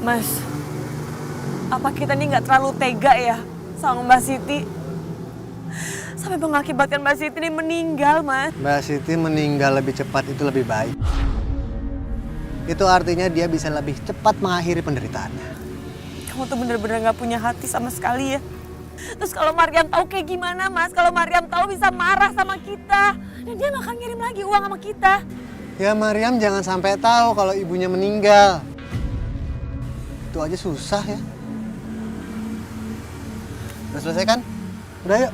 Mas, apa kita ini nggak terlalu tega ya sama Mbak Siti? Sampai mengakibatkan Mbak Siti ini meninggal, Mas. Mbak Siti meninggal lebih cepat itu lebih baik. Itu artinya dia bisa lebih cepat mengakhiri penderitaannya. Kamu tuh bener-bener nggak punya hati sama sekali ya. Terus kalau Maryam tahu kayak gimana, Mas? Kalau Maryam tahu bisa marah sama kita. Dan dia nggak akan ngirim lagi uang sama kita. Ya Maryam jangan sampai tahu kalau ibunya meninggal. Itu aja susah ya. Udah selesai kan? Udah yuk.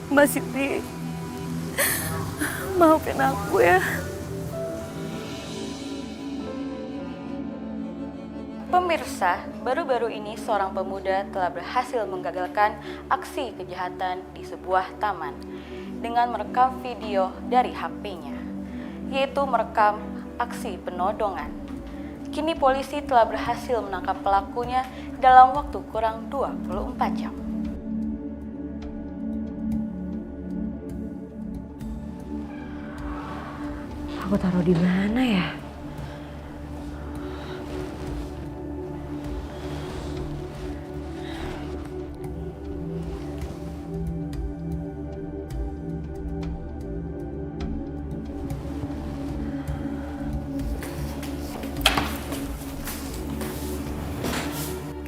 Mbak Siti, maafin aku ya. Pemirsa, baru-baru ini seorang pemuda telah berhasil menggagalkan aksi kejahatan di sebuah taman dengan merekam video dari HP-nya, yaitu merekam aksi penodongan. Kini polisi telah berhasil menangkap pelakunya dalam waktu kurang 24 jam. Aku taruh di mana ya?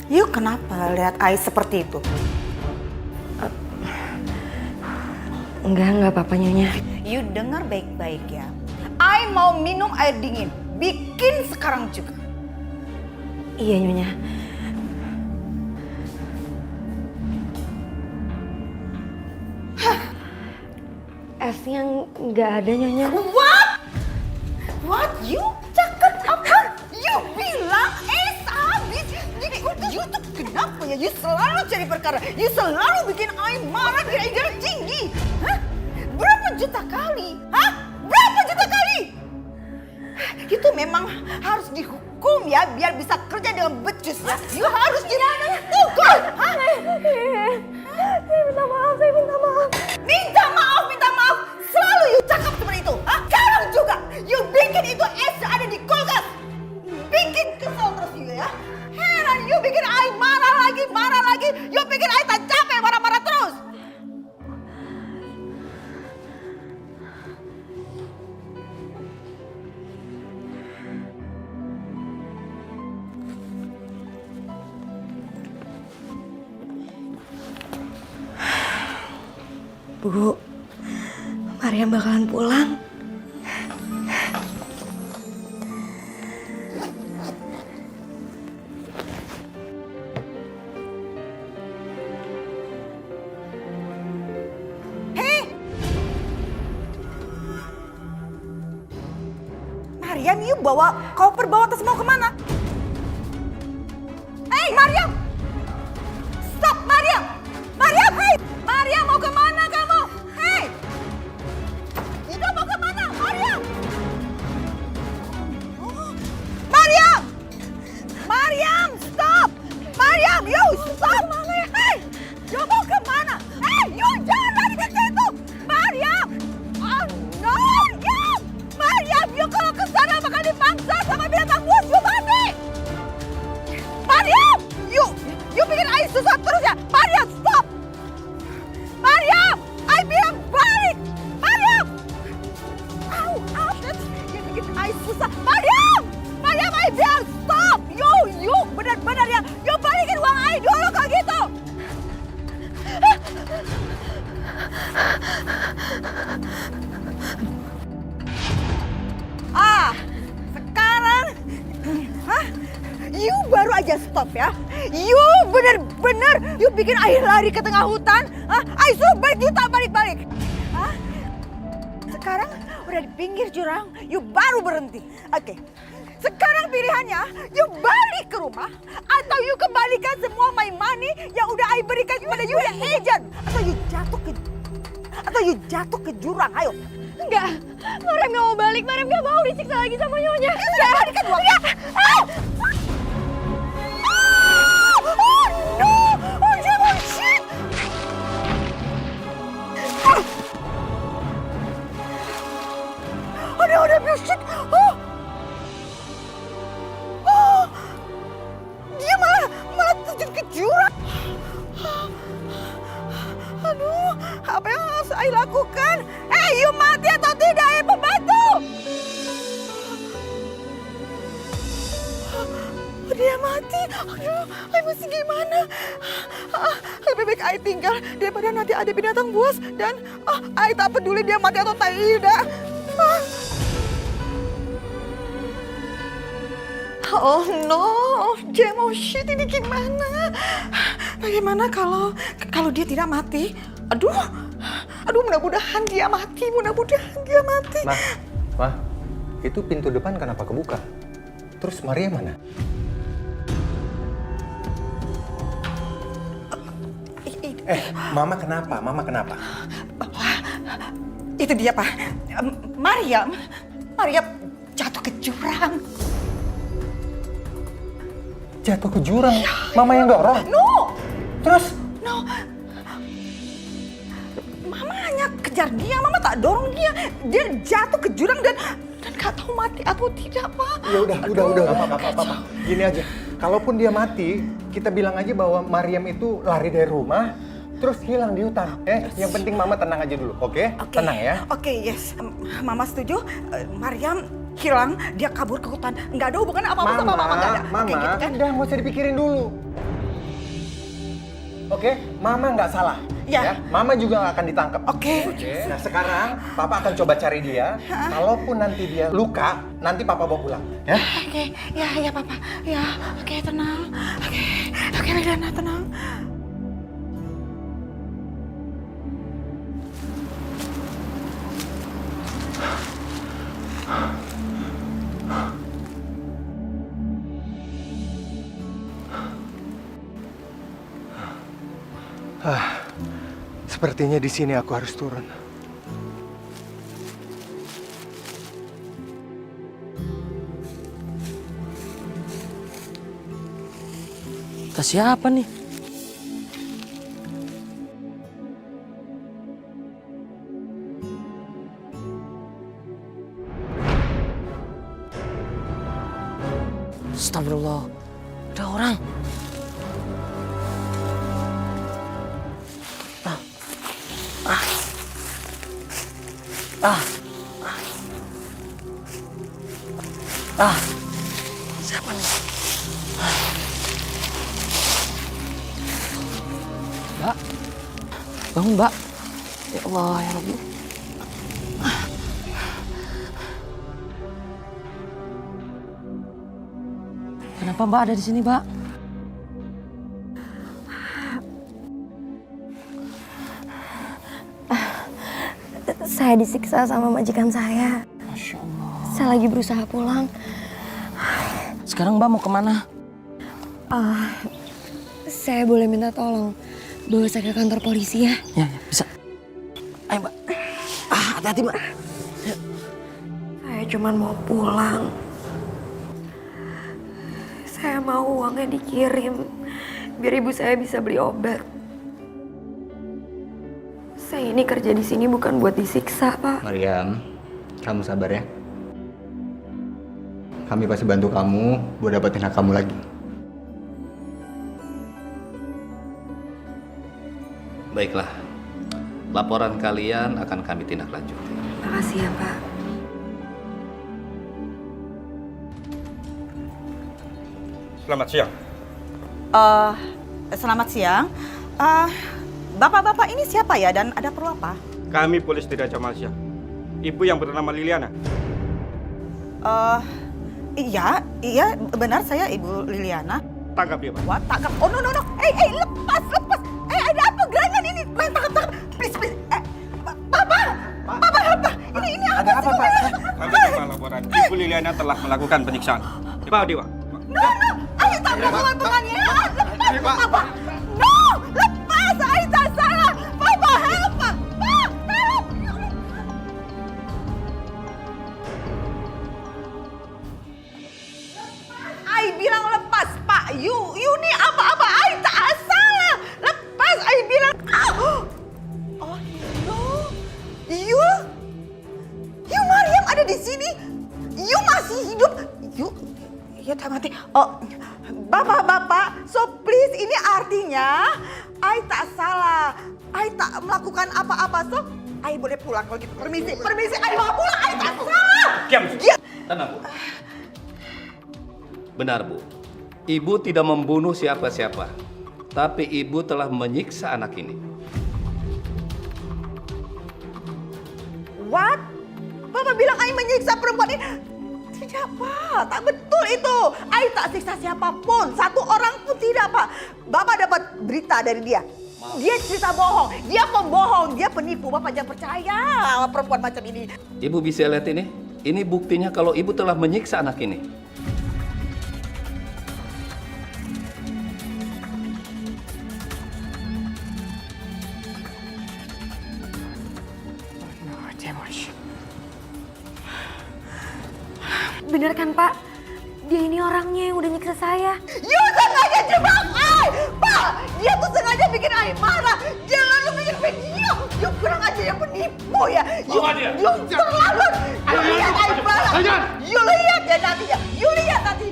Yuk, kenapa lihat Ais seperti itu? Enggak apa-apa Nyonya. You dengar baik-baik ya. I mau minum air dingin. Bikin sekarang juga. Iya Nyonya. Esnya nggak ada Nyonya. What? What? You cakap apa? You bilang es habis. Jadi you tuh kenapa ya? You selalu cari perkara. You selalu bikin I marah dan darah tinggi. Hah? Berapa juta kali? Hah? Berapa juta kali? Itu memang harus dihukum ya, biar bisa kerja dengan becus ya. You harus dipukul. Hah? Saya minta maaf. Minta maaf. Selalu you cakap seperti itu. Hah? Sekarang juga you bikin itu es ada di kulkas. Bikin kesel terus you ya. Heran, you bikin I marah lagi. You bikin I tak capek marah-marah terus. Bu, Maryam bakalan pulang. Maryam, you bawa koper, bawa tas mau kemana? Hey, Maryam! Stop, Maryam! Maryam, hey! Maryam, mau kemana kamu? Hey! Itu mau kemana, Maryam? Oh, Maryam! Maryam, stop! Maryam, you stop! Hey! You mau kemana? Hey, you jangan lari ke situ! Maryam! Oh, no! You! Maryam, you kalau ke sana bakal dipangsa sama binatang buas, you mati! Maryam! You bikin Ais susah terus ya? Maryam, stop! Maryam! I bilang balik! Maryam! Au, you bikin Ais susah. Maryam! Maryam, I bilang stop! You benar-benar ya. You balikin uang I dulu kalau gitu. Sekarang you baru aja stop ya. You bener-bener you bikin I lari ke tengah hutan. I suruh balik, you tak balik-balik. Sekarang udah di pinggir jurang, you baru berhenti. Oke. Sekarang pilihannya, you balik ke rumah atau you kembalikan semua my money yang udah I berikan kepada you dan agent, atau you jatuh ke jurang. Ayo. Enggak, Maryam gak mau balik. Maryam gak mau disiksa lagi sama Nyonya. Enggak, balikan uangnya. Oh no! Oh shit! gimana? Lebih baik I tinggal daripada nanti ada binatang buas dan I tak peduli dia mati atau tidak. Oh no, Jemo shit, ini gimana? Bagaimana kalau dia tidak mati? Aduh, mudah-mudahan dia mati, Ma, itu pintu depan kenapa kebuka? Terus Maria mana? Mama kenapa? Itu dia, Pak. Maria jatuh ke jurang. Jatuh ke jurang? Mama yang dorong? No, Terus? no. Mama hanya kejar dia, Mama tak dorong dia. Dia jatuh ke jurang dan gak tahu mati atau tidak, Pak. Ya udah. Papa. Gini aja, kalaupun dia mati, kita bilang aja bahwa Mariam itu lari dari rumah, terus hilang di hutan. Yang penting Mama tenang aja dulu, oke? Tenang ya. Oke, yes. Mama setuju. Mariam hilang, dia kabur ke hutan. Nggak ada hubungan apa-apa sama Mama, nggak ada. Mama, Oke, gitu kan? udah nggak usah dipikirin dulu. Oke, Mama nggak salah. Ya. Mama juga nggak akan ditangkap. Oke. Nah sekarang Papa akan coba cari dia. Kalaupun nanti dia luka, nanti Papa bawa pulang. Ya? Oke, ya Papa. Ya, oke, tenang. Oke, Liliana, tenang. Sepertinya di sini aku harus turun. Tas siapa nih? Astagfirullah, ada orang. Siapa nih? Mbak, bangun Mbak. Ya Allah, ya Rabbi. Kenapa Mbak ada di sini, Mbak? Saya disiksa sama majikan saya. Masya Allah. Saya lagi berusaha pulang. Sekarang Mbak mau kemana? Saya boleh minta tolong bawa saya ke kantor polisi ya? Ya, bisa. Ayo Mbak. Hati-hati Mbak. Saya cuma mau pulang. Saya mau uangnya dikirim biar ibu saya bisa beli obat. Saya ini kerja di sini bukan buat disiksa, Pak. Mariam, kamu sabar ya. Kami pasti bantu kamu buat dapetin hak kamu lagi. Baiklah, laporan kalian akan kami tindak lanjuti. Makasih ya, Pak. Selamat siang. Selamat siang. Bapak-bapak ini siapa ya dan ada perlu apa? Kami Polres Raja Malaysia. Ibu yang bernama Liliana. Iya, benar saya Ibu Liliana. Tangkap dia, Pak. Wah, tangkap. Oh, no. Lepas. Ada apa gerangan ini? Tangkap. Please. Papa. Ini Ada apa, Pak? Kami terima laporan. Ibu Liliana telah melakukan penyiksaan. Pak, Dewa. No. Ayo tangkap bunga-bunganya. Lepas, Papa. No, lepas. Ayo tak salah. Papa, help. Pak, help. Ayo bilang lepas, Pak. You ni apa-apa. Ayo tak salah. Lepas, ayo bilang. Oh, no. You Mariam ada di sini. You masih hidup. You tak mati. Oh, bapak-bapak, so please ini artinya I tak salah. I tak melakukan apa-apa. So, I boleh pulang kalau gitu. Permisi. I mau pulang. I tak salah. Diam. Tenang, Bu. Benar, Bu. Ibu tidak membunuh siapa-siapa, tapi ibu telah menyiksa anak ini. What? Bapak bilang Ai menyiksa perempuan ini? Tidak, Pak. Tak betul itu. Ai tak siksa siapapun. Satu orang pun tidak, Pak. Bapak dapat berita dari dia. Dia cerita bohong. Dia pembohong. Dia penipu. Bapak jangan percaya sama perempuan macam ini. Ibu bisa lihat ini? Ini buktinya kalau ibu telah menyiksa anak ini. Bener kan Pak? Dia ini orangnya yang udah nyiksa saya. You sengaja jebak Ai! Pak! Dia tuh sengaja bikin Ai marah. Dia lalu bikin video. You kurang aja yang penipu ya. You terlalu. You lihat Ai marah. You lihat ya nantinya. You lihat nanti.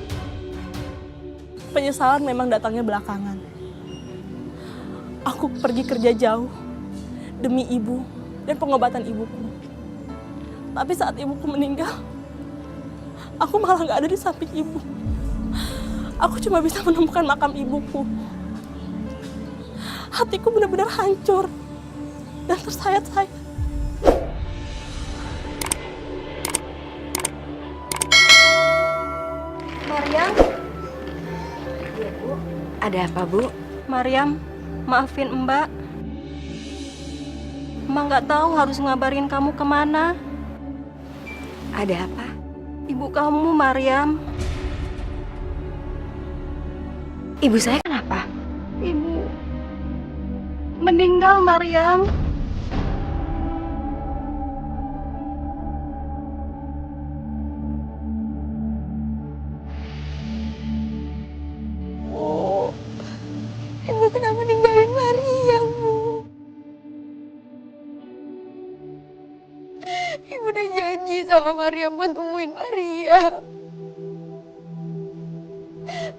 Penyesalan memang datangnya belakangan. Aku pergi kerja jauh demi ibu dan pengobatan ibuku. Tapi saat ibuku meninggal, aku malah nggak ada di samping ibu. Aku cuma bisa menemukan makam ibuku. Hatiku benar-benar hancur dan tersayat-sayat. Maryam? Iya, Bu. Ada apa, Bu? Maryam, maafin Mbak. Mbak nggak tahu harus ngabarin kamu kemana. Ada apa? Ibu kamu, Maryam. Ibu saya kenapa? Ibu meninggal, Maryam. Ibu kenapa ninggalin Maryam, Bu? Ibu udah janji sama Maryam buat temuin Maryam.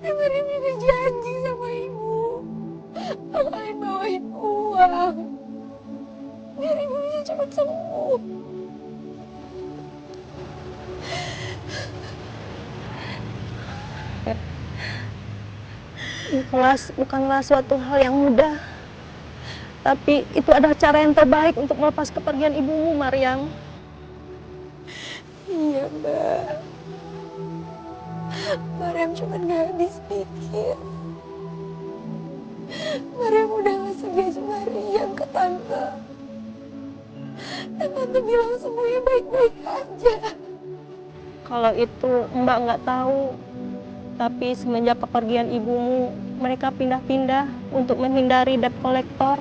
Dan Maryam juga janji sama Ibu bakalan bawain uang biar Ibu bisa cepat sembuh. Bukanlah suatu hal yang mudah. Tapi itu adalah cara yang terbaik untuk melepas kepergian ibumu, Maryam. Iya, Mbak. Maryam cuma gak habis pikir. Maryam udah ngasih gaji Maryam ke Tante. Dan Tante bilang semuanya baik-baik aja. Kalau itu Mbak nggak tahu. Tapi semenjak kepergian ibumu, mereka pindah-pindah untuk menghindari debt collector.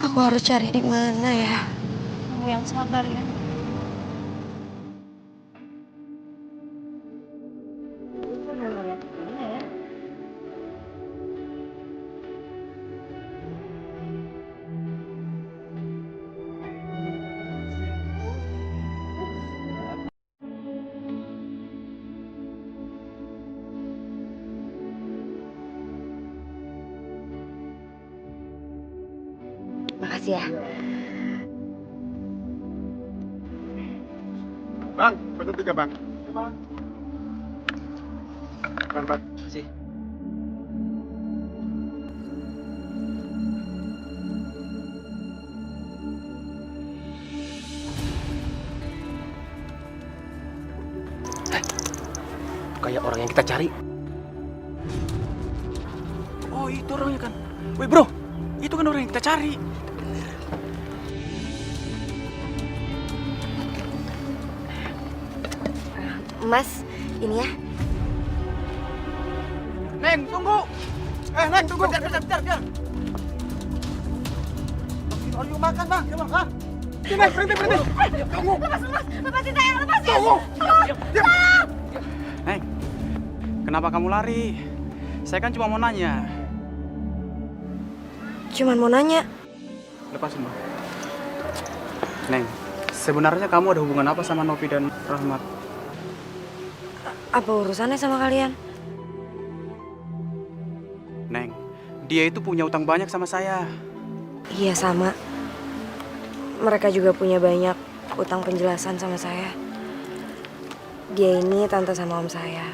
Aku harus cari di mana ya? Kamu yang sabar ya. Makasih ya. Bang, foto 3 bang. Bang. Kasih. Kayak orang yang kita cari. Oh, itu orangnya kan. Woi bro, itu kan orang yang kita cari. Mas, ini ya. Neng, tunggu. Neng, tunggu. Bentar. Ayo makan bang, coba ha. Neng, berhenti. Tunggu. Lepasin saya, lepasin. Tunggu. Neng, kenapa kamu lari? Saya kan cuma mau nanya. Cuman mau nanya. Lepasin bang. Neng, sebenarnya kamu ada hubungan apa sama Novi dan Rahmat? Apa urusannya sama kalian? Neng, dia itu punya utang banyak sama saya. Iya sama. Mereka juga punya banyak utang penjelasan sama saya. Dia ini tante sama om saya.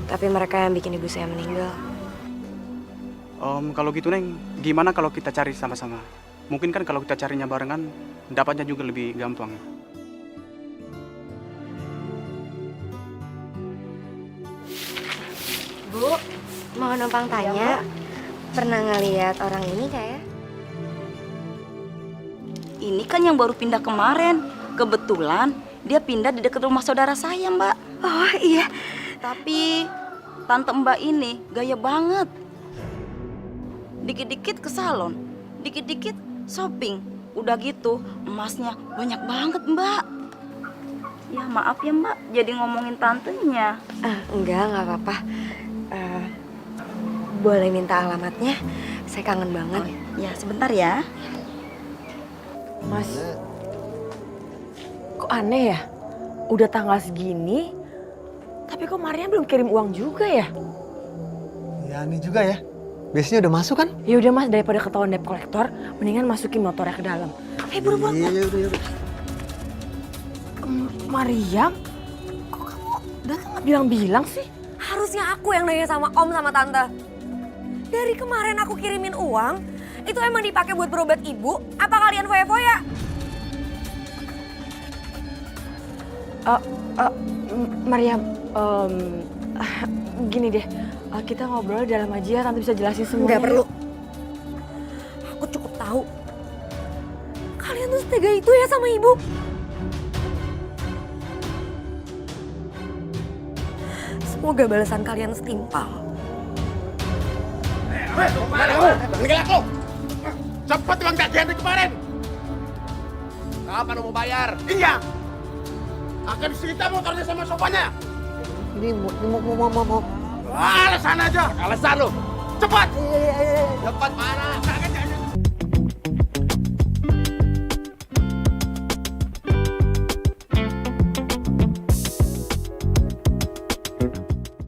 Tapi mereka yang bikin ibu saya meninggal. Kalau gitu Neng, gimana kalau kita cari sama-sama? Mungkin kan kalau kita carinya barengan, dapatnya juga lebih gampang. Bu, mau numpang tanya, pernah ngeliat orang ini kayak? Ini kan yang baru pindah kemarin. Kebetulan dia pindah di dekat rumah saudara saya, Mbak. Oh iya. Tapi tante Mbak ini gaya banget. Dikit-dikit ke salon, dikit-dikit shopping. Udah gitu emasnya banyak banget, Mbak. Ya maaf ya, Mbak, jadi ngomongin tantenya. Enggak apa-apa. Boleh minta alamatnya? Saya kangen banget. Ya, sebentar ya. Mas, kok aneh ya? Udah tanggal segini, tapi kok Maria belum kirim uang juga ya? Ya aneh juga ya. Biasanya udah masuk kan? Ya udah Mas, daripada ketahuan debt collector, mendingan masukin motornya ke dalam. Buru-buru. Iya, udah. Mariam, kok kamu datang nggak bilang-bilang sih? Harusnya aku yang nanya sama om sama tante. Dari kemarin aku kirimin uang, itu emang dipakai buat berobat ibu? Apa kalian foya-foya? Mariam, gini deh, kita ngobrol dalam aja ya, tante bisa jelasin semuanya. Nggak perlu. Aku cukup tahu. Kalian tuh setega itu ya sama ibu. Semoga balasan kalian setimpal. Cepet uang gajian dari kemarin. Kapan mau bayar? Iya. Akan disita motornya sama sofanya. Ini mau. Alasan aja. Alasan lo. Cepat. Cepat mana?